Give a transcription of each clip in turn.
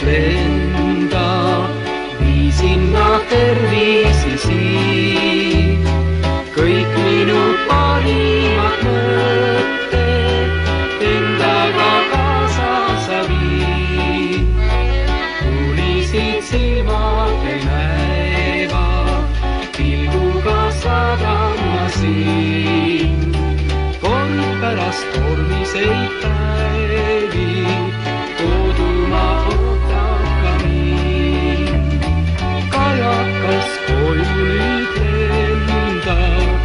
nüüd lenda, viisin ma tervisi siit. Kõik minu parimad mõtted endaga kaasa sa viid. Tulisid silmad ei näeva, pilguga saadan ma sind. Kord pärast tormiseid päevi kodumaa ootab ka mind. Kajakas koju nüüd lendab,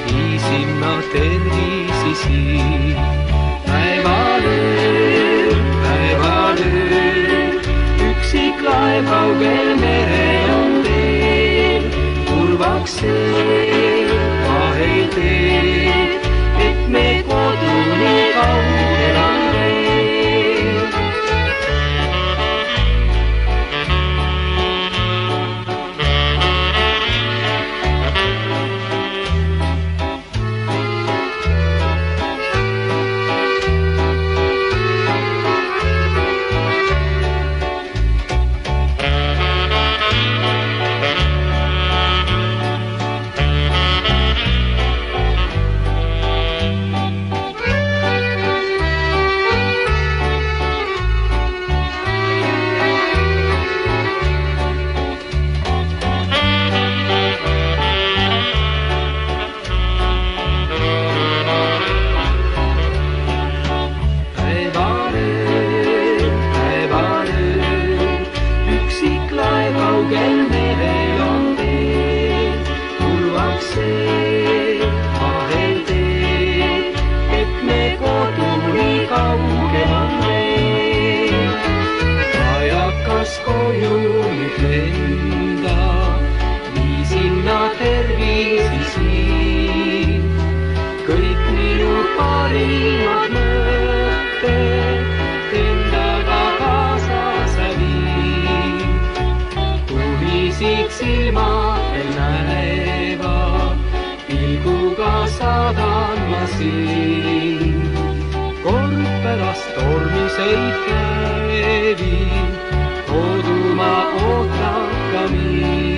viisin ma tervisi siit. Päevalöö, üksik laev kaugel merel on teel. Turvaks see vahel teed, et me koduni kaugel on veel. Kaugel merel on teel, turvaks see vahel teed, et me koduni kaugel on veel. Kajakas koju nüüd lenda, viisin ma tervisi siit. Kõik minu parimad mõtted endaga kaasa sa viid. Tulisid silmad ei näeva, pilguga saadan ma sind. Kord pärast tormiseid päevi kodumaa ootab ka mind.